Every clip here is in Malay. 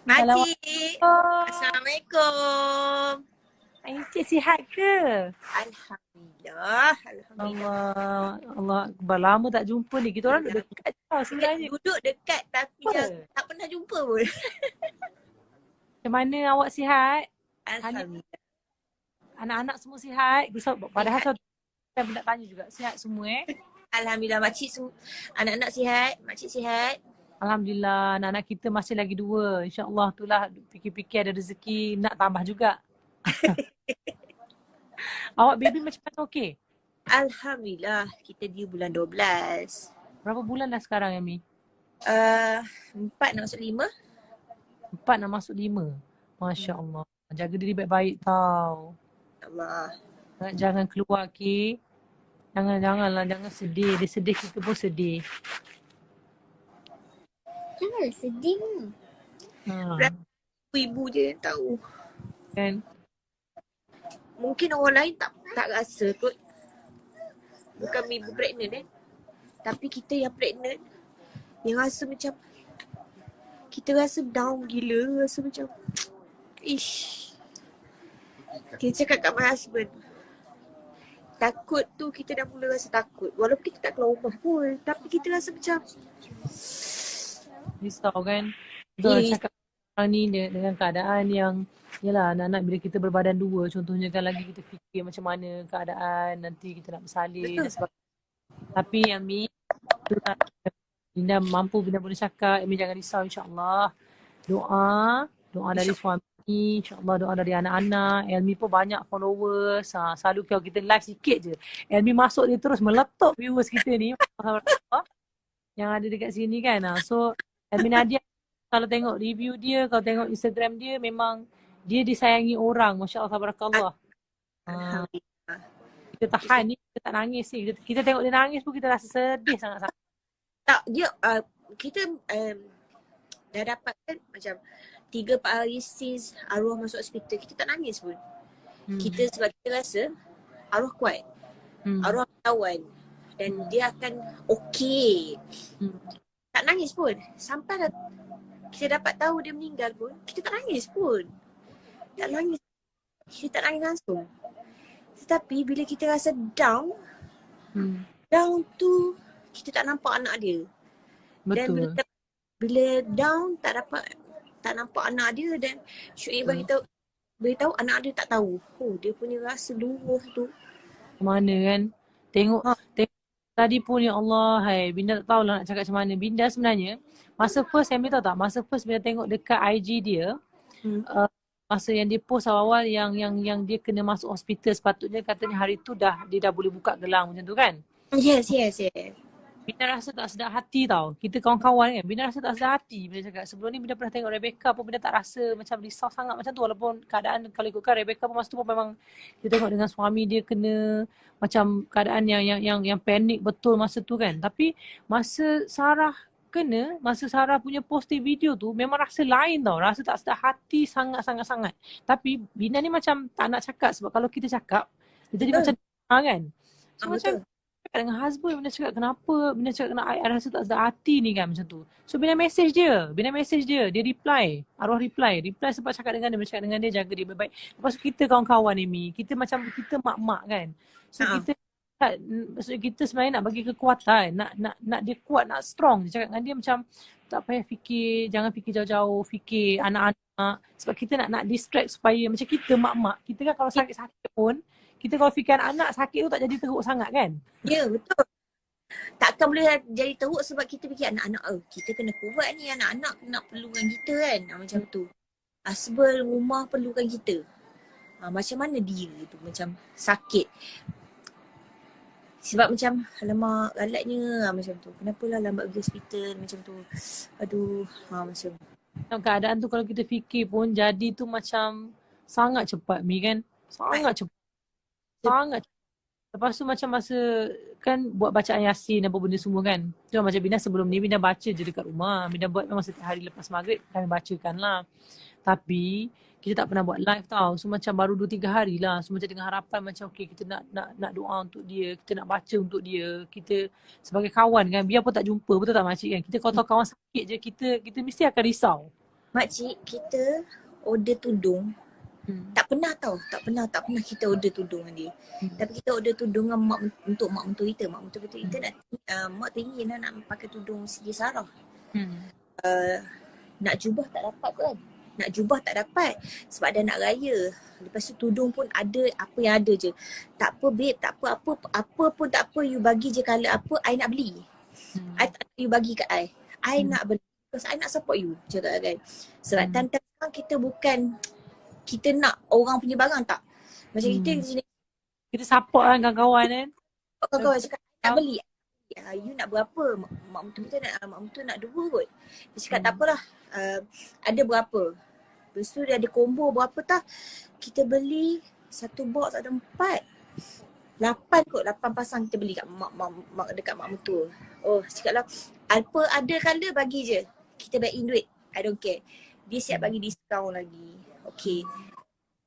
Makcik. Assalamualaikum. Assalamualaikum. Encik sihat ke? Alhamdulillah. Alhamdulillah. Allah Akbar. Lama tak jumpa ni. Kita orang duduk dekat tau sebenarnya. Duduk dekat tapi tak pernah jumpa pun. Macam mana awak sihat? Alhamdulillah. Anak-anak semua sihat? Padahal saya nak tanya juga. Sihat semua Alhamdulillah makcik anak-anak sihat, makcik sihat. Alhamdulillah. Anak-anak kita masih lagi 2. InsyaAllah itulah fikir-fikir ada rezeki nak tambah juga. Awak baby macam mana okey? Alhamdulillah. Kita di bulan 12. Berapa bulan dah sekarang Yami? 4 nak masuk 5. 4 nak masuk 5. Masya Allah. Jaga diri baik-baik tau. Allah. Jangan keluar okey. Janganlah, jangan sedih. Dia sedih, kita pun sedih. Jangan sedih. Ibu je yang tahu. Kan? Mungkin orang lain tak rasa kot. Bukan ibu pregnant tapi kita yang pregnant yang rasa macam kita rasa down gila, rasa macam kita cakap kat my husband, takut tu kita dah mula rasa takut walaupun kita tak keluar rumah pun, tapi kita rasa macam risau kan. Betul cakap orang ni dengan keadaan yang yalah, anak-anak bila kita berbadan 2, contohnya kan lagi kita fikir macam mana keadaan nanti kita nak bersalin dan sebagainya. Tapi Yami, Binda mampu, Binda boleh cakap, Yami jangan risau, insyaAllah. Doa dari suami, insyaAllah doa dari anak-anak. Elmi pun banyak followers, selalu kalau kita live sikit je, Elmi masuk dia terus meletup viewers kita ni yang ada dekat sini kan. So Elmi Nadia kalau tengok review dia, kalau tengok Instagram dia, memang dia disayangi orang. Masya Allah, tabarakallah. Kita tahan ni, kita tak nangis ni. Kita tengok dia nangis pun kita rasa sedih sangat-sangat. Tak, dia kita dah dapat kan macam 3-4 hari since arwah masuk hospital, kita tak nangis pun. Kita sebab kita rasa arwah kuat. Arwah kawan. Dan dia akan okey. Tak nangis pun. Sampai kita dapat tahu dia meninggal pun, kita tak nangis pun. Tak nangis. Kita tak nangis langsung. Tetapi bila kita rasa down, down tu kita tak nampak anak dia. Betul. Dan bila down tak nampak anak dia, dan Syuib beritahu anak dia tak tahu. Dia punya rasa luruh tu. Mana kan? Tengok tadi pun ya Allah, Binda tak tahulah nak cakap macam mana. Binda sebenarnya masa first, Yami tahu tak? Masa first Binda tengok dekat IG dia, masa yang dia post awal yang dia kena masuk hospital, sepatutnya katanya hari tu dia dah boleh buka gelang macam tu kan? Yes. Binda rasa tak sedap hati tau. Kita kawan-kawan kan, Binda rasa tak sedap hati bila cakap. Sebelum ni Binda pernah tengok Rebecca pun Binda tak rasa macam risau sangat macam tu. Walaupun keadaan kalau ikutkan Rebecca pun masa tu pun memang kita tengok dengan suami dia kena macam keadaan yang panik betul masa tu kan. Tapi masa Sarah punya posting video tu memang rasa lain tau. Rasa tak sedap hati sangat-sangat. Tapi Binda ni macam tak nak cakap sebab kalau kita cakap, dia jadi macam kan. So macam cakap dengan husband, Binda cakap kenapa? Binda cakap I rasa tak sedap hati ni kan macam tu. So Binda message dia. Dia reply. Arwah reply sebab cakap dengan dia. Binda cakap dengan dia, jaga dia baik-baik. Lepas tu kita kawan-kawan ni Mi, kita macam kita mak-mak kan. So maksudnya kita sebenarnya nak bagi kekuatan, nak dia kuat, nak strong. Dia cakap dengan dia macam tak payah fikir, jangan fikir jauh-jauh, fikir anak-anak. Sebab kita nak distract supaya macam kita mak-mak, kita kan kalau sakit-sakit pun, kita kalau fikir anak sakit tu tak jadi teruk sangat kan? Ya, betul. Takkan boleh jadi teruk sebab kita fikir anak-anak, kita kena kuat ni, anak-anak nak perlukan kita kan. Macam tu. Husband, rumah perlukan kita. Macam mana dia tu macam sakit. Sebab macam alamak galatnya macam tu. Kenapalah lambat pergi hospital macam tu. Aduh, macam keadaan tu kalau kita fikir pun jadi tu macam sangat cepat Mi kan? Sangat cepat. Lepas tu macam masa kan buat bacaan Yasin apa benda semua kan. Tu macam Binda sebelum ni Binda baca je dekat rumah. Binda buat memang setiap hari lepas maghrib kami bacakan lah. Tapi kita tak pernah buat live tau. So macam baru 2-3 hari lah. So macam dengan harapan macam okay, kita nak doa untuk dia. Kita nak baca untuk dia. Kita sebagai kawan kan, biar pun tak jumpa, betul tak makcik kan? Kita kalau tahu kawan sakit je, kita mesti akan risau. Makcik, kita order tudung. Tak pernah kita order tudung dengan dia. Tapi kita order tudung dengan untuk mak mentua kita. Mak mentua kita nak, mak teringin lah nak pakai tudung Siti Sarah. Nak jubah tak dapat kan. Nak jubah tak dapat sebab ada nak raya. Lepas tu tudung pun ada apa yang ada je. Tak apa babe, tak apa, apa pun tak apa, you bagi je colour apa, I nak beli. I tak nak you bagi kat I. I nak beli. Because I nak support you, cakap kan. Sebab time-time sekarang kita bukan kita nak orang punya barang tak. Macam kita jenis kita support kan kawan-kawan kan. kawan-kawan cakap nak beli. You nak berapa? Mak mentua nak 2 kot. Dia cakap tak apalah. Ada berapa? Lepas tu dia ada combo berapa tah. Kita beli 1 box ada 4. 8 kot, 8 pasang kita beli kat dekat mak mentua. Oh, cakap lah apa ada colour bagi je. Kita back in duit. I don't care. Dia siap bagi diskaun lagi. Okay.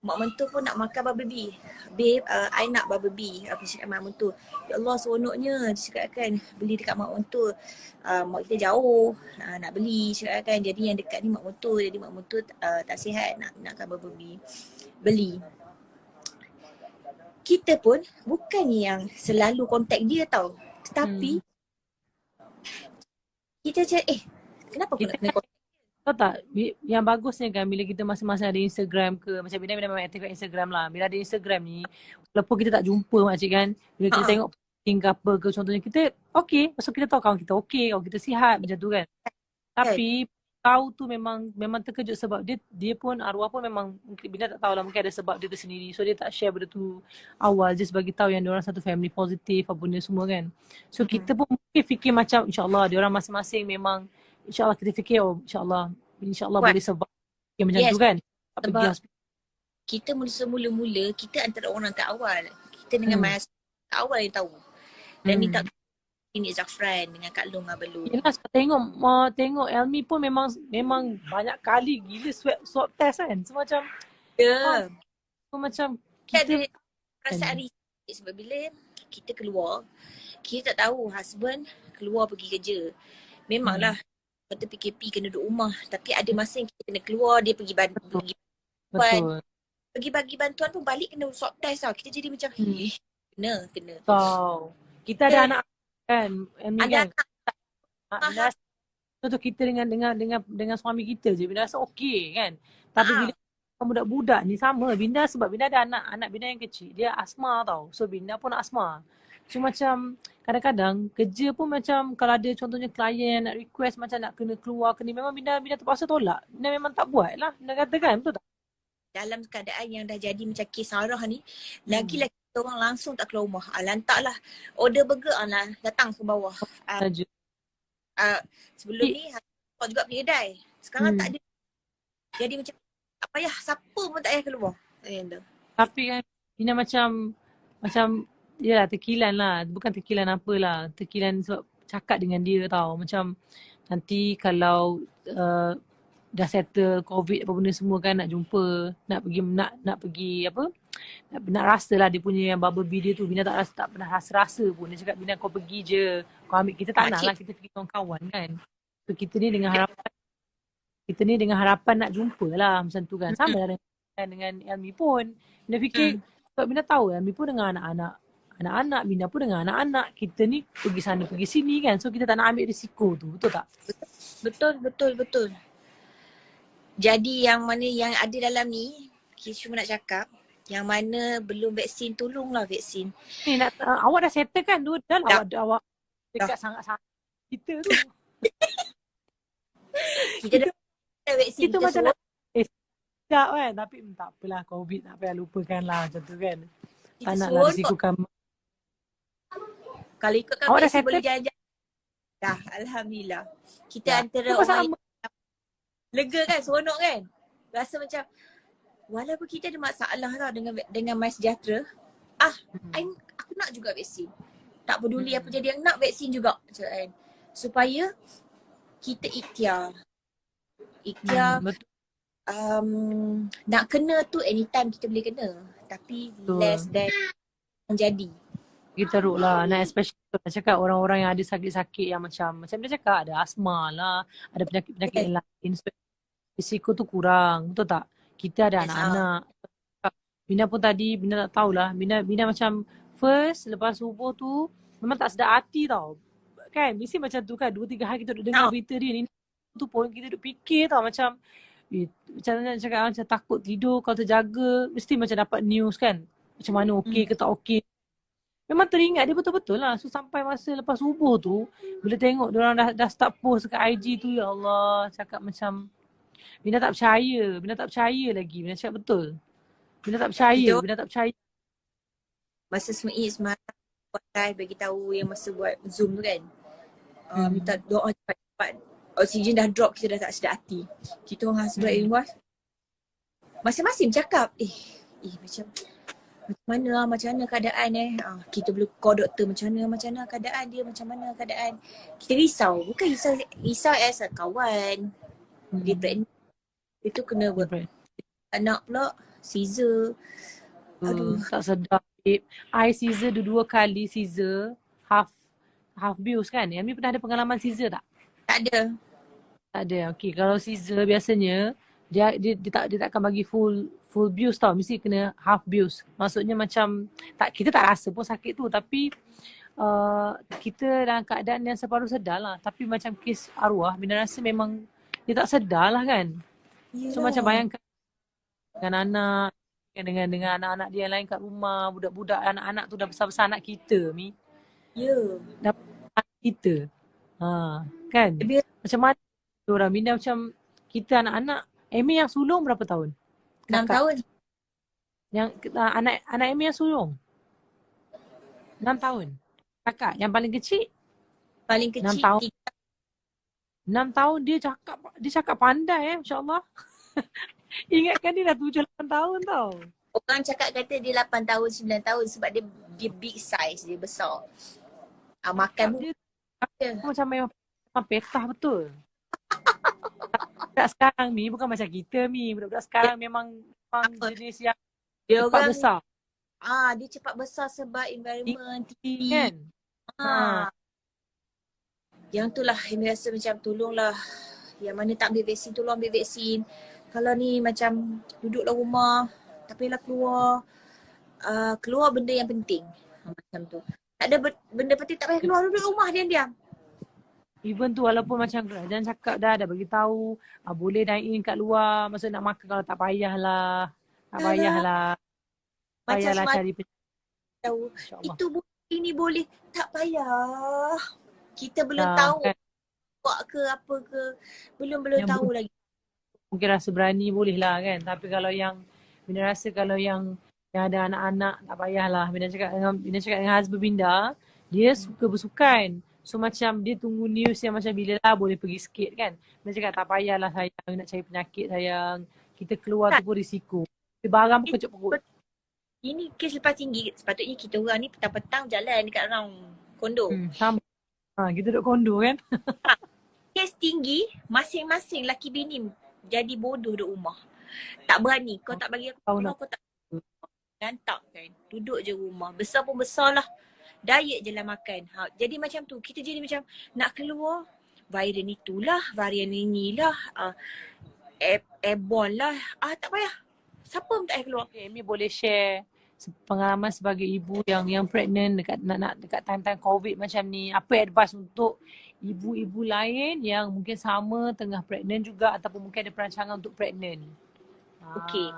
Mak mentua pun nak makan Barbie. Babe, I nak Barbie. Apa cakap mak mentua. Ya Allah, seronoknya. Dia cakap kan, beli dekat mak mentua. Mak kita jauh. Nak beli, cakap kan. Jadi yang dekat ni mak mentua. Jadi mak mentua tak sihat nakkan Barbie. Beli. Kita pun bukan yang selalu kontak dia tau. Tetapi kita cakap, kenapa aku nak kena kontak? Tahu tak, yang bagusnya kan bila kita masing-masing ada Instagram ke, macam Bina memang aktif kat Instagram lah. Bila ada Instagram ni, walaupun kita tak jumpa makcik kan, bila kita tengok posting ke apa ke contohnya, kita okay, pasal kita tahu kawan kita okay, kawan kita sihat macam tu kan. Tapi tahu tu memang terkejut sebab dia pun arwah pun memang Bina tak tahu lah, mungkin ada sebab dia tersendiri. So dia tak share benda tu awal, just bagi tahu yang diorang satu family positif apa benda semua kan. So kita pun mungkin fikir macam insyaAllah diorang masing-masing memang InsyaAllah kita fikir InsyaAllah boleh sebab macam tu kan. Tak pergi hospital. Kita mula-mula kita antara orang kat awal. Kita dengan Mas kat awal yang tahu. Dan ni tak ini Zafran dengan Kak Long Abelu. Yelah tengok Elmi pun memang banyak kali gila swab test kan. So macam macam kita perasaan risik sebab bila kita keluar, kita tak tahu husband keluar pergi kerja. Memanglah kata PKP kena duduk rumah. Tapi ada masa yang kita kena keluar, dia pergi bantuan. Pergi bagi bantuan pun balik kena swab test tau. Kita jadi macam, kena. Tahu. Kita ada anak kan. Ada anak. Contoh kita dengan suami kita je. Bina rasa okey kan. Tapi bila budak-budak ni sama. Sebab Bina ada anak Bina yang kecil. Dia asma tau. So Bina pun asma. So macam kadang-kadang kerja pun macam kalau ada contohnya klien nak request macam nak kena keluar memang Bina terpaksa tolak. Bina memang tak buat lah. Bina kata kan, betul tak? Dalam keadaan yang dah jadi macam kes Sarah ni, lagi-lagi kita orang langsung tak keluar rumah. Lantaklah order burger lah datang ke bawah. Sebelum ni kau juga pergi kedai. Sekarang tak ada. Jadi macam tak payah, siapa pun tak payah keluar. Tapi kan Bina macam yalah tekilan lah. Bukan tekilan apalah. Tekilan sebab cakap dengan dia tau. Macam nanti kalau dah settle COVID apa benda semua kan nak jumpa. Nak pergi apa. Nak rasa lah dia punya yang bubble bee dia tu. Bina tak pernah rasa pun. Dia cakap Bina kau pergi je. Kau ambil. Kita tak nak lah. Kita pergi kawan-kawan kan. So kita ni dengan harapan nak jumpa lah macam tu kan. Sama lah dengan Elmi pun. Bina fikir sebab Bina tahu Elmi pun dengan anak-anak Bina pun dengan anak-anak. Kita ni pergi sana pergi sini kan. So kita tak nak ambil risiko tu. Betul tak? Betul. Jadi yang mana yang ada dalam ni, kita cuma nak cakap yang mana belum vaksin, tolonglah vaksin. Ni awak dah settle kan? Awak dekat sangat-sangat kita tu. kita dah vaksin. Kita macam nak sekejap kan. Tapi tak apalah, COVID tak payah lupakan lah macam tu kan. Tak nak lah risikokan. Kalau ikutkan vaksin boleh jalan-jalan. Dah, Alhamdulillah. Kita antara orang lega kan, seronok kan. Rasa macam walaupun kita ada masalah tau dengan MySejahtera, aku nak juga vaksin. Tak peduli apa jadi, yang nak vaksin juga kan. Supaya kita ikhtiar. Nak kena tu anytime kita boleh kena. Tapi less than menjadi. Kita teruk lah. Nah, especially nak cakap orang-orang yang ada sakit-sakit yang macam dia cakap ada asma lah, ada penyakit-penyakit yang lain. So, risiko tu kurang. Betul tak? Kita ada Yes, anak-anak. Bina pun tadi, Bina tak tahulah. Bina macam first lepas subuh tu memang tak sedar hati tau. Kan? Mesti macam tu kan. 2-3 hari kita duduk dengar berita dia ni. Tu pun kita duduk fikir tau macam macam mana nak cakap macam takut tidur kalau terjaga. Mesti macam dapat news kan. Macam mana okey ke tak okey. Memang teringat dia betul-betul lah. So sampai masa lepas subuh tu, bila tengok diorang dah start post kat IG tu, ya Allah, cakap macam Bina tak percaya. Bina tak percaya lagi. Bina cakap betul. Bina tak percaya. Bina tak percaya. Masa semalam buat live bagi tahu yang masa buat Zoom tu kan. Minta doa cepat-cepat. Oksigen dah drop, kita dah tak sedar hati. Kita orang husband and wife masing-masing cakap, macam mana keadaan kita boleh call doktor macam mana keadaan dia, macam mana keadaan. Kita risau, bukan risau as a kawan. Dia pregnant. Itu kena buat anak pula, Caesar. Aduh. Tak sedap. I Caesar 2 kali Caesar. Half bius kan? Yami pernah ada pengalaman Caesar tak? Tak ada. Tak ada. Okey, kalau Caesar biasanya dia takkan bagi full bius tau. Mesti kena half bius. Maksudnya macam kita tak rasa pun sakit tu, tapi kita dalam keadaan yang separuh sedar lah. Tapi macam kes arwah, Bina rasa memang dia tak sedar lah kan. Yelah. So macam bayangkan dengan anak, dengan anak-anak dia yang lain kat rumah, budak-budak anak-anak tu dah besar-besar anak kita Mi. Ya. Dah anak kita. Kan? Macam mana orang Bina macam kita anak-anak. Amy yang sulung berapa tahun? 6 tahun. Yang anak Amy yang sulung 6 tahun. Kakak yang paling kecil? Paling kecil 6 tahun. 6 tahun dia cakap pandai Masya-Allah. Ingatkan dia dah 7-8 tahun tau. Orang cakap kata dia 8 tahun, 9 tahun sebab dia big size, dia besar. Makan dia macam memang petah betul. Budak sekarang Mi bukan macam kita Mi. Budak-budak sekarang memang jenis yang dia cepat orang besar. Dia cepat besar sebab environment tinggi kan. Yang tu lah yang rasa macam tolonglah, yang mana tak ambil vaksin tolong ambil vaksin. Kalau ni macam duduklah rumah, tak payahlah keluar benda yang penting. Macam tu. Tak ada benda penting tak payah keluar, duduk rumah diam-diam. Even tu walaupun macam kerajaan cakap dah bagi tahu boleh dine in kat luar, maksud nak makan kalau tak payahlah. Tak payahlah. Payahlah cari tahu. Itu boleh, ini boleh, tak payah. Kita belum tahu kan. Buat ke apa ke, belum tahu lagi. Mungkin rasa berani boleh lah kan. Tapi kalau yang Bina rasa kalau yang ada anak-anak tak payahlah. Bina cakap dengan husband Binda, dia suka bersukan. So macam dia tunggu news yang macam bila lah boleh pergi sikit kan. Bina cakap tak payahlah sayang, nak cari penyakit sayang. Kita keluar tu pun risiko. Barang pun kecuk perut. Ini kes lepas tinggi, sepatutnya kita orang ni petang-petang jalan dekat around kondo. Sama. Kita duduk kondo kan. Kes tinggi, masing-masing laki bini jadi bodoh duduk rumah. Tak berani, kau tak bagi aku keluar, kau tak gantak kan. Duduk je rumah, besar pun besar lah. Diet je lah makan. Jadi macam tu, kita jadi macam nak keluar, varian itulah, varian inilah, airborne lah. Tak payah. Siapa pun tak payah keluar. Amy boleh share pengalaman sebagai ibu yang pregnant dekat time-time COVID macam ni. Apa advice untuk ibu-ibu lain yang mungkin sama tengah pregnant juga ataupun mungkin ada perancangan untuk pregnant? Okey.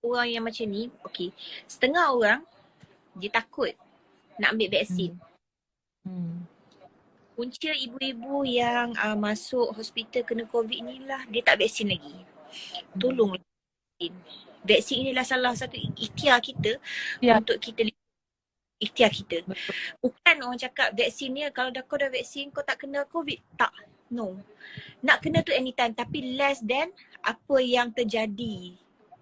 Orang yang macam ni, okey. Setengah orang dia takut nak ambil vaksin. Punca ibu-ibu yang masuk hospital kena COVID ni lah, dia tak vaksin lagi. Tolonglah vaksin. Vaksin inilah salah satu ikhtiar kita untuk kita ikhtiar kita. Bukan orang cakap vaksin ni kalau kau dah vaksin kau tak kena COVID. Tak. No. Nak kena tu anytime tapi less than apa yang terjadi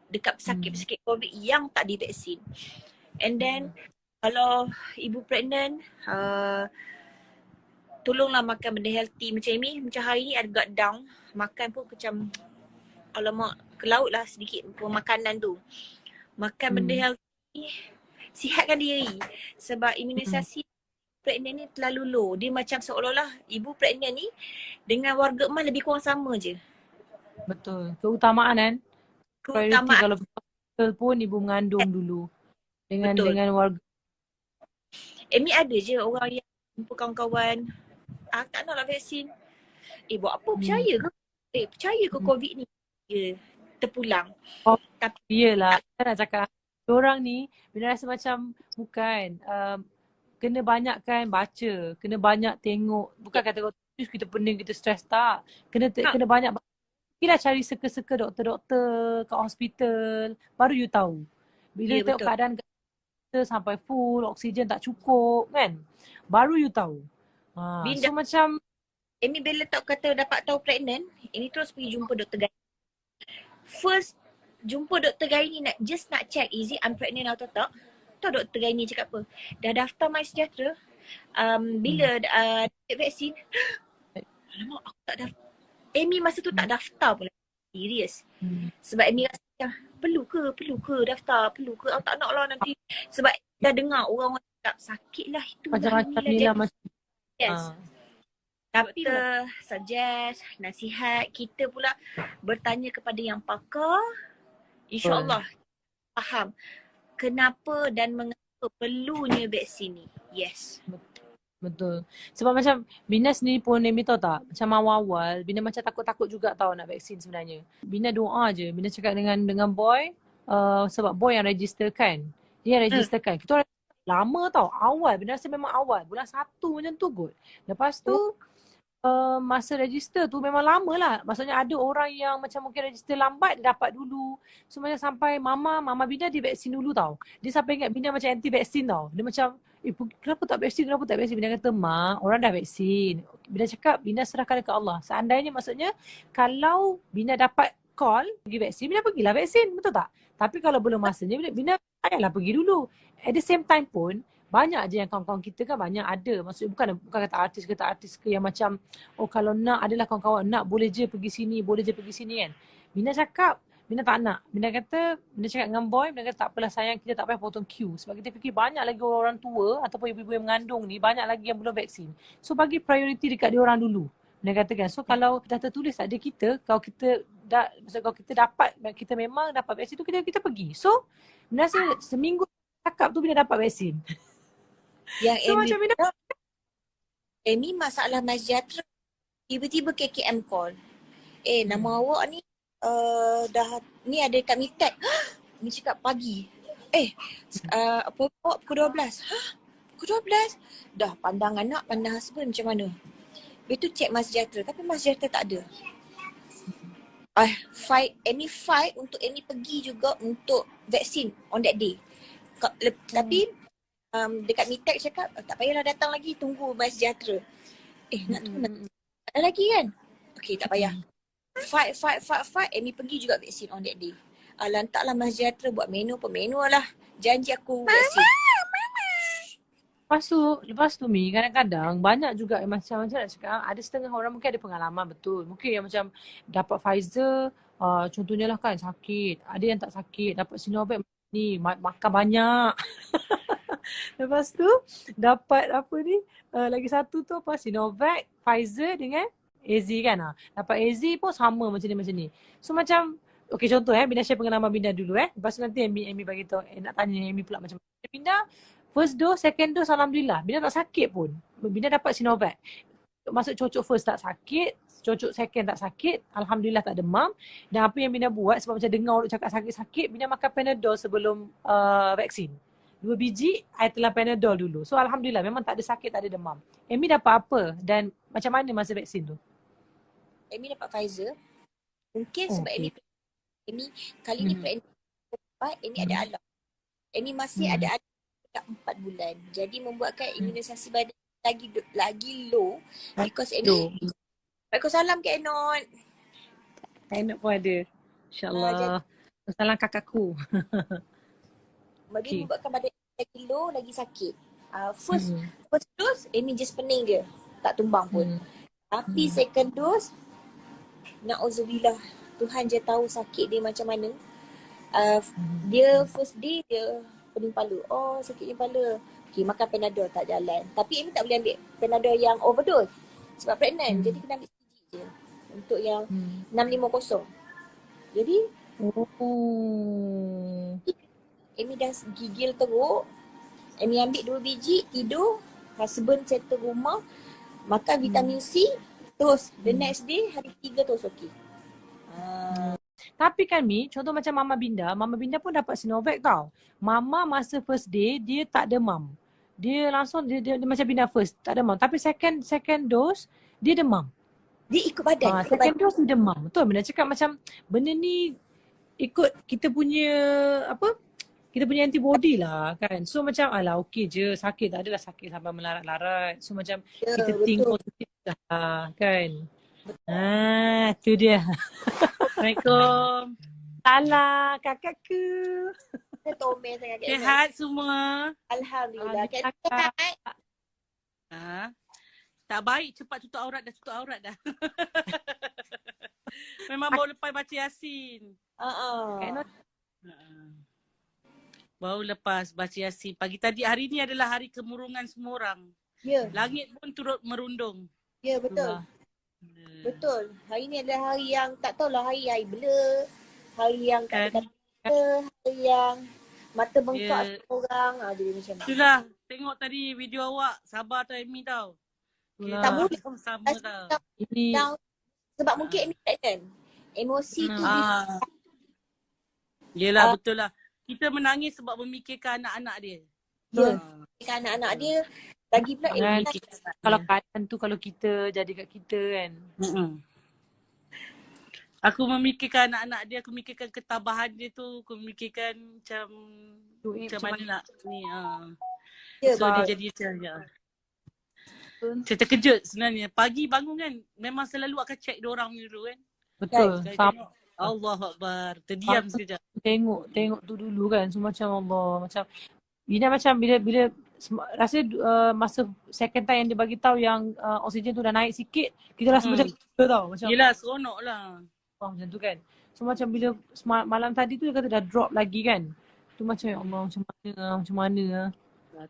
dekat pesakit-pesakit COVID yang tak divaksin. And then kalau ibu pregnant, tolonglah makan benda healthy macam ni. Macam hari ni agak down. Makan pun macam alamak, ke laut lah sedikit makanan tu. Makan benda healthy, sihatkan diri. Sebab imunisasi pregnant ni terlalu low. Dia macam seolah-olah ibu pregnant ni dengan warga emas lebih kurang sama je. Betul. Keutamaan kan. Priority Keutamaan. kalau betul pun ibu mengandung dulu. Betul. Dengan warga. Amy ada je orang yang jumpa kawan-kawan, tak naklah vaksin. Buat apa? Hmm. Percaya ke? Percaya ke Hmm. COVID ni? Terpulang. Oh, Tapi iyalah. Saya nak cakap. Diorang ni, bila rasa macam bukan. Kena banyakkan baca. Kena banyak tengok. Bukan kata kita pening, kita stres. Tak. Kena banyak. Pergilah cari seka-seka doktor-doktor kat hospital. Baru you tahu. Bila you tengok betul. keadaan kita sampai full, oksigen tak cukup kan. Baru you tahu. So macam Amy bila kata dapat tahu pregnant, Amy terus pergi jumpa doktor gynae. First jumpa doktor gynae nak check is it I'm pregnant atau tak. Tahu doktor gynae cakap apa? Dah daftar MySejahtera. Bila vaksin, alamak aku tak daftar. Amy masa tu tak daftar pula. Serius. Sebab Amy rasa perlu ke daftar, perlu ke, aku tak nak lah nanti. Sebab dah dengar orang cakap sakit lah itu macam-macam ni lah. Yes. Doktor suggest, nasihat, kita pula bertanya kepada yang pakar. InsyaAllah faham kenapa dan mengapa perlunya vaksin ni. Yes. Betul. Sebab macam Bina sendiri pun Amy tahu tak, macam awal-awal Bina macam takut-takut juga tahu nak vaksin sebenarnya. Bina doa je. Bina cakap dengan boy, sebab boy yang register kan. Dia yang register kan. Kita orang lama tau. Awal. Bina rasa memang awal. Bulan 1 macam tu kot. Lepas tu masa register tu memang lama lah. Maksudnya ada orang yang macam mungkin register lambat dapat dulu. So macam sampai Mama Bina divaksin dulu tau. Dia sampai ingat Bina macam anti vaksin tau. Dia macam kenapa tak vaksin? Bina kata, Mak, orang dah vaksin. Bina cakap, Bina serahkan dekat Allah. Seandainya maksudnya, kalau Bina dapat call pergi vaksin, Bina pergilah vaksin. Betul tak? Tapi kalau belum masanya, Bina payahlah pergi dulu. At the same time pun, banyak je yang kawan-kawan kita kan banyak ada. Maksudnya bukan kata artis ke yang macam, kalau nak adalah kawan-kawan nak boleh je pergi sini kan. Bina cakap, Bina tak nak. Bina cakap dengan boy, Bina kata tak apalah sayang, kita tak payah potong queue. Sebab kita fikir banyak lagi orang tua ataupun ibu-ibu yang mengandung ni, banyak lagi yang belum vaksin. So bagi priority dekat dia orang dulu. Bina katakan, so kalau dah tertulis ada kita, kalau kita dapat, kita memang dapat vaksin tu, kita pergi. So, Bina rasa seminggu cakap tu Bina dapat vaksin. Yang so macam Bina, Amy masalah MySejahtera, tiba-tiba KKM call. Nama awak ni dah ni ada dekat Mitek. Ni cakap pagi. Pukul 12. Pukul 12? Dah pandang anak, pandang husband macam mana? Lepas tu check MySejahtera. Tapi MySejahtera tak ada. Amy fight untuk Amy pergi juga untuk vaksin on that day. Tapi dekat Mitek cakap, tak payahlah datang lagi, tunggu MySejahtera. Nak tunggu ada lagi kan? Okay, tak payah. Fight. Amy pergi juga vaksin on that day. Lantaklah MySejahtera buat menu lah. Janji aku vaksin. Lepas tu Mi, kadang-kadang banyak juga macam nak cakap, ada setengah orang mungkin ada pengalaman betul. Mungkin yang macam dapat Pfizer, contohnya lah kan sakit. Ada yang tak sakit, dapat Sinovac ni, makan banyak. Lepas tu dapat lagi satu tu Sinovac, Pfizer dengan AZ kan. Dapat AZ pun sama macam ni. So macam, okay contoh Bina share pengalaman Bina dulu Lepas tu nanti Amy bagi tahu, nak tanya Amy pula macam mana. Bina first dose, second dose Alhamdulillah. Bina tak sakit pun. Bina dapat Sinovac. Masuk cocok first tak sakit, cocok second tak sakit, Alhamdulillah tak demam. Dan apa yang Bina buat, sebab macam dengar orang cakap sakit-sakit, Bina makan Panadol sebelum vaksin. 2 biji, I telan Panadol dulu. So Alhamdulillah memang tak ada sakit, tak ada demam. Amy dapat apa dan macam mana masa vaksin tu? Amy dapat Pfizer. Mungkin sebab Amy kali ni pregnant, Amy ada alam. Amy masih ada alam dekat 4 bulan. Jadi membuatkan imunisasi badan lagi low because Amy. Waalaikumsalam Kak Enot. Kak Enot pun ada. InsyaAllah. Salam kakakku. Dia membuatkan badan lagi low, lagi sakit. First dose, Amy just pening je. Tak tumbang pun. Tapi second dose, na'udzubillah, Tuhan je tahu sakit dia macam mana. Dia first day, dia pening kepala. Sakit kepala. Okay, makan Panadol tak jalan. Tapi Amy tak boleh ambil Panadol yang overdose. Sebab pregnant. Jadi kena ambil CG je. Untuk yang 650. Jadi Oh. Amy dah gigil teruk. Amy ambil 2 biji, tidur. Husband settle rumah. Makan vitamin C. Terus the next day, hari ketiga terus okey. Tapi kan Mi, contoh macam Mama Binda pun dapat Sinovac tau. Mama masa first day, dia tak demam. Dia langsung, dia macam Binda first, tak demam. Tapi second dose, dia demam. Dia ikut badan. Ikut Second badan. dose dia demam. Betul, Binda cakap macam benda ni ikut kita punya antibody lah kan. So macam alah okey je, sakit tak adalah sakit sampai melarat-larat. So macam kita think betul. positif lah kan. Tu dia. Assalamualaikum. Salah kakakku. Kita tomel sangat Kak Enoch. Sihat semua. Alhamdulillah. Kak Enoch sihat. Ha? Tak baik cepat tutup aurat dah. Memang baru lepas baca Yasin. Kak Enoch, Baru lepas baca Yasin. Pagi tadi, hari ni adalah hari kemurungan semua orang. Ya, Langit pun turut merundung. ya betul. Betul. Hari ni adalah hari yang tak tahulah hari blur. Hari yang Kan? kata-kata, hari yang mata bengkak Ya. orang. Jadi macam tu. Itulah, tengok tadi video awak. Sabar tau Amy tau. itulah. Tak boleh. Sama tau. Ini Sebab mungkin Amy pregnant. Emosi tu Yelah betul lah. Kita menangis sebab memikirkan anak-anak dia. Ya. Anak-anak dia lagi pula Jangan Amy kalau keadaan tu kalau kita jadi kat kita kan. Aku memikirkan anak-anak dia, aku memikirkan ketabahan dia tu, aku memikirkan macam mana nak ni. Ya, So dia jadi macam saya terkejut sebenarnya. Pagi bangun kan, memang selalu akan check diorang ni dulu kan. Betul. Saya Sama. tengok, Allahuakbar, terdiam sekejap. Tengok tu dulu kan. So macam Allah. Macam Bina macam bila rasa masa second time yang dia bagi tahu yang oksigen tu dah naik sikit, kita rasa macam tau. Macam Yelah, seronok lah. macam tu kan. So macam bila malam tadi tu dia kata dah drop lagi kan. Tu macam ya Allah macam mana.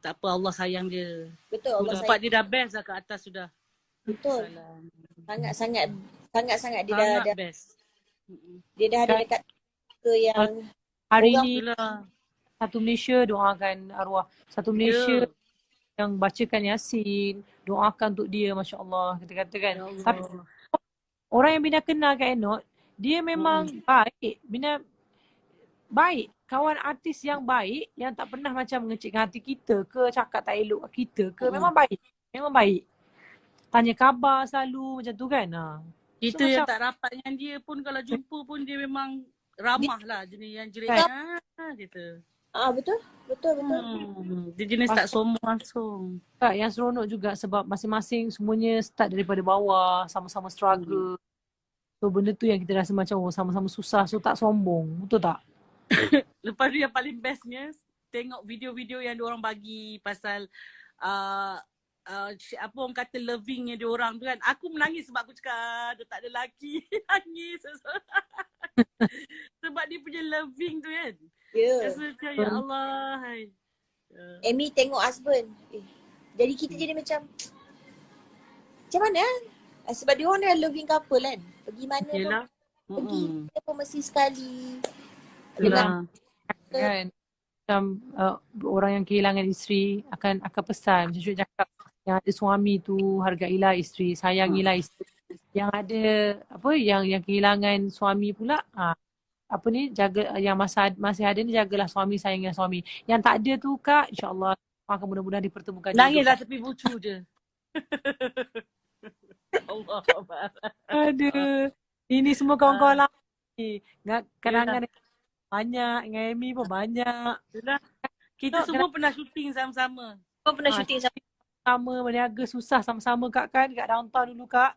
Tak apa, Allah sayang dia. betul. Allah Tempat sayang. dia dah best lah kat atas sudah. Betul. Sangat-sangat dia Sangat dah best. dia dah ada dekat ke yang Hari Orang- ni Itulah. satu Malaysia doakan arwah. Satu Malaysia yang bacakan Yasin, doakan untuk dia, Masya Allah, kita katakan. Ya Allah. Tapi orang yang Bina kenal Kak Enoch, dia memang baik. Bina baik. Kawan artis yang baik, yang tak pernah macam mengecikkan hati kita ke, cakap tak elok kat kita ke, memang baik. Memang baik. Tanya khabar selalu macam tu kan. Kita So, yang macam- tak rapat dengan dia pun kalau jumpa pun dia memang ramah lah. Jenis yang jelek gitu. betul. Dia jenis tak sombong langsung. Kak, yang seronok juga sebab masing-masing semuanya start daripada bawah, sama-sama struggle. So benda tu yang kita rasa macam sama-sama susah, so tak sombong. Betul tak? Lepas tu yang paling bestnya, tengok video-video yang diorang bagi pasal apa orang kata lovingnya diorang tu kan. Aku menangis sebab aku cakap dia tak ada lelaki. Nangis. Sebab dia punya loving tu kan. Ya. Rasa macam ya Allah. Hai. Amy tengok husband. Jadi kita jadi macam mana? Sebab dia orang dah loving couple kan. Pergi mana Yelah. pun pergi dia pun mesti sekali. Yelah. Kan? Macam orang yang kehilangan isteri akan pesan. Macam Syuk cakap, yang ada suami tu hargailah isteri, sayangilah isteri. Yang ada yang kehilangan suami pula, jaga yang masih ada ni, jagalah suami, sayangilah suami. Yang tak ada tu Kak, insya-Allah akan mudah-mudahan dipertemukan. Nangislah tepi bucu je. Allah Akbar. Aduh. Ini semua kawan-kawan lama ni. Kenangan banyak, dengan Amy pun banyak. Yelah. Kita semua pernah syuting sama-sama. Kau pernah syuting Sama berniaga susah sama-sama Kak kan, dekat downtown dulu Kak.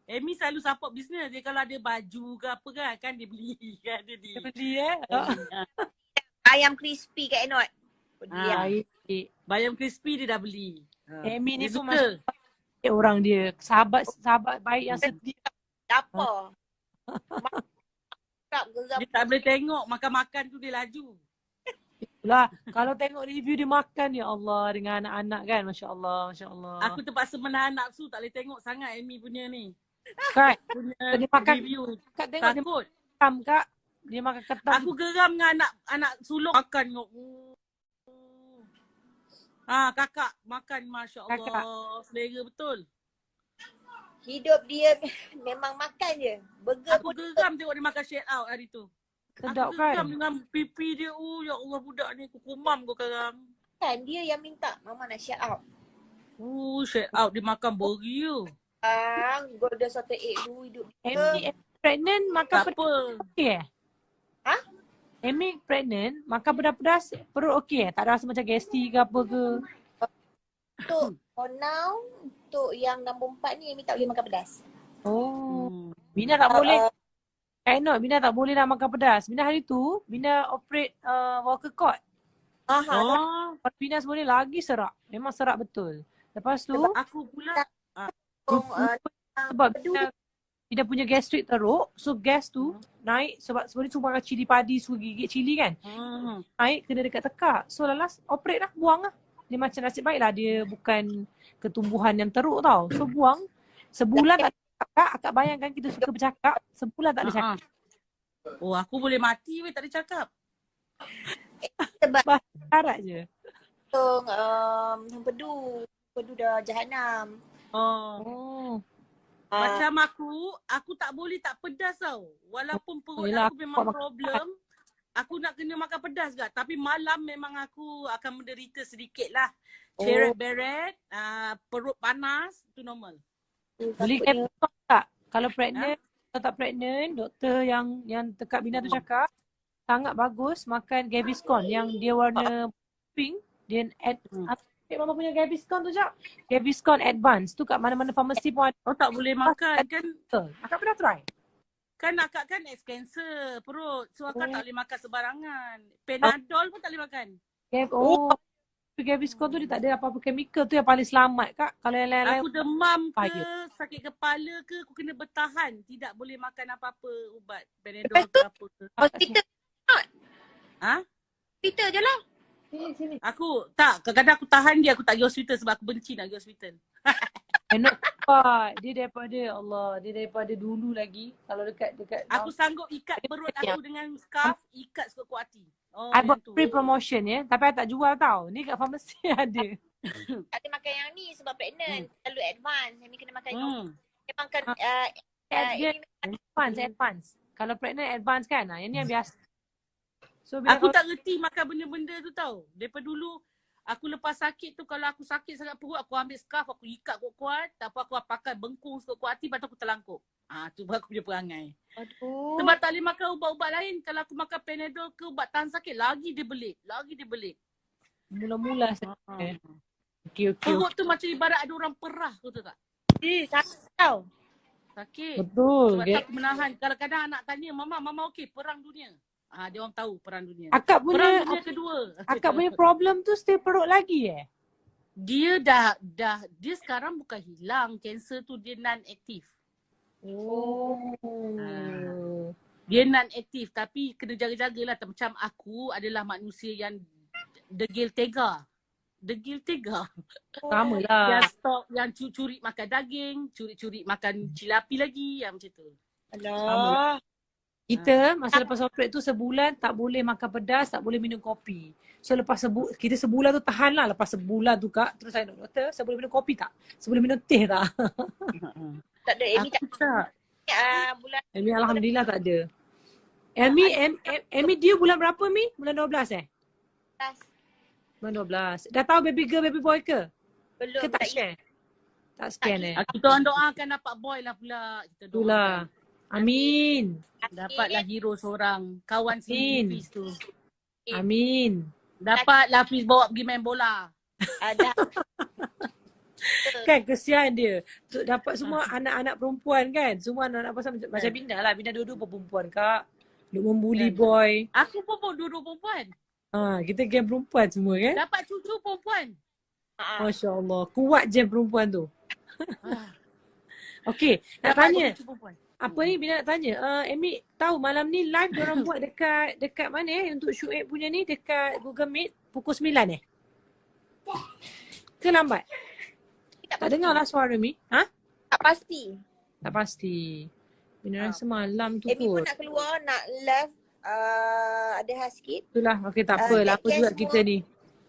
Amy selalu support bisnes dia. Kalau ada baju ke apa kan dia beli kan dia Dia beli ayam crispy Kak Enoch. Baik. Bayam crispy dia dah beli. Amy ni Dia pun suka. macam orang dia. Sahabat baik yang setia. Apa? Dia tak boleh tengok makan-makan tu dia laju. Itulah. Kalau tengok review dia makan, ya Allah, dengan anak-anak kan. Masya Allah, Masya Allah. Aku terpaksa menahan nafsu, tak boleh tengok sangat Amy punya ni. Kan, Punya dia makan. review. Kak tengok dia Takut. ketam kak. Dia makan ketam. Aku geram dengan anak sulung makan tengok. Kakak makan Masya Allah. Kakak. Selera betul. Hidup dia memang makan je. Burger Aku pun geram tengok dia makan share out hari tu. Sedap Aku geram kan? dengan pipi dia. Ya Allah budak ni aku kumam kau sekarang. makan. Dia yang minta mama nak share out. Share out dia makan beria. Golden salted egg dulu hidup Amy dia. pregnant makan Tak pedas apa. okey eh? Ha? Amy pregnant makan pedas-pedas perut okey eh? Tak ada rasa macam gastrik ke apa ke? Untuk for now, untuk yang nombor 4 ni Amy tak boleh makan pedas. Oh. Bina tak boleh. Cannot. Bina tak boleh dah makan pedas. Bina hari tu, Bina operate vocal cord. Oh, Bina sebenarnya lagi serak. Memang serak betul. Lepas tu, aku pula. sebab Bina punya gastrik teruk. So gas tu naik sebab sebenarnya cuma makan cili padi, suruh gigit cili kan. Naik kena dekat tekak. So lalas operate lah, buang lah. Dia macam nasib baiklah dia bukan ketumbuhan yang teruk tau. So buang. Sebulan tak ada cakap. Akak bayangkan kita suka bercakap. Sebulan tak ada cakap. Oh, aku boleh mati weh tak ada cakap. Sebab Harap je. Empedu dah jahanam. Oh. Macam aku tak boleh tak pedas tau. Walaupun perut Yelah, aku memang problem, aku nak kena makan pedas juga. Tapi malam memang aku akan menderita sedikit lah. Ceret-beret, perut panas, tu normal. Beli Gaviscon tak? Kalau pregnant, kalau tak pregnant, doktor yang tekak Bina tu cakap sangat bagus makan Gaviscon yang dia warna pink. Dia Mama punya Gaviscon tu jap. Gaviscon Advance tu kat mana-mana farmasi pun ada. Oh tak boleh makan kan? Akak pernah try? Kan akak kan ex cancer perut. So akak tak boleh makan sebarangan. Panadol pun tak boleh makan. Gaviscon tu dia tak ada apa-apa chemical tu yang paling selamat kak. Kalau yang lain-lain Aku demam ke, sakit kepala ke, aku kena bertahan. Tidak boleh makan apa-apa ubat. Panadol ke apa ke. Hospital. Hospital je lah. Sini. Aku tak, kadang-kadang aku tahan dia, aku tak pergi hospital sebab aku benci nak pergi hospital. Enak cepat. Dia daripada dulu lagi. Kalau dekat Aku sanggup ikat perut aku dengan scarf, ikat sekuat hati. I buat free promotion ya. Tapi I tak jual tau. Ni kat farmasi ada. Tak ada makan yang ni sebab pregnant. Terlalu advance. Amy kena makan yang dia makan Advance. Kalau pregnant advance kan. Yang ni yang biasa. So, aku tak reti makan benda-benda tu tau. Daripada dulu, aku lepas sakit tu, kalau aku sakit sangat perut, aku ambil scarf, aku ikat kuat-kuat. Tak apa, aku pakai bengkung sekuat hati, lepas tu aku terlangkup. Tu aku punya perangai. Aduh. Sebab tak boleh makan ubat-ubat lain. Kalau aku makan Panadol ke ubat tahan sakit, lagi dia belit. Mula-mula saya. Okay. Perut tu macam ibarat ada orang perah, kau tahu tak? Sakit tau. Sakit. Betul. Sebab tak aku menahan. Kadang-kadang anak tanya, Mama okey, perang dunia. Dia orang tahu perang dunia. Akak perang dunia kedua. Akak punya problem tu still perut lagi Dia dia sekarang bukan hilang. Kanser tu dia non-aktif. Dia non-aktif tapi kena jaga-jagalah. Macam aku adalah manusia yang degil tega. Sama lah. Yang stop, yang curi makan daging, curi makan cilapi lagi, yang macam tu. Alah. Kita masa lepas operate tu sebulan tak boleh makan pedas, tak boleh minum kopi. So lepas kita sebulan tu tahan lah. Lepas sebulan tu kak, terus saya nak doktor, saya boleh minum kopi tak? Saya boleh minum teh tak? Tak ada. Amy tak. Bulan Amy alhamdulillah tak ada. Amy dia bulan berapa Mi? Bulan 12 Bulan 12. Dah tahu baby girl, baby boy ke? belum. Ke tak share? Tak scan Kita orang doakan dapat boy lah pula. Kita Itulah. doakan. Amin. Dapatlah hero seorang. Kawan si Fiz tu. Amin. Dapatlah Fiz bawa pergi main bola. Ada. Kan kesian dia. Dapat semua anak-anak perempuan kan. Semua anak-anak pasal macam Bina lah. Bina dua-dua perempuan kak. Duk membuli boy. Aku pun dua-dua perempuan. Kita geng perempuan semua kan. Dapat cucu perempuan. Masya Allah. Kuat je perempuan tu. Okey. Nak tanya. Apa ni Bina nak tanya. Amy tahu malam ni live diorang buat dekat mana untuk Syuib punya ni. Dekat Google Meet pukul 9 Ke lambat? Tak dengar lah suara Mi. Tak pasti. Tak pasti. Bina rasa malam tu Amy pun kot. nak keluar, nak live. Ada hal sikit. Itulah. Okay, tak apa. Take Lama care juga semua. kita ni.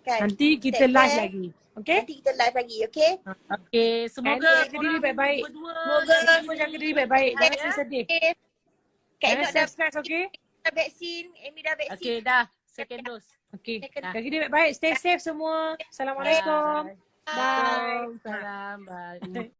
Kan? Nanti kita Take live care. lagi. Okay? Nanti kita live lagi, okay? Okay, semoga And jaga diri baik-baik. berdua Semoga Semua jaga diri baik-baik. Jangan ya. sedih. Kak Jangan Enok dah stress, okay? vaksin. Amy dah vaksin. Okay, dah. Second dose. Okay. Second. Jaga diri baik-baik. Stay safe semua. Assalamualaikum. Bye. Bye. Salam. Bye.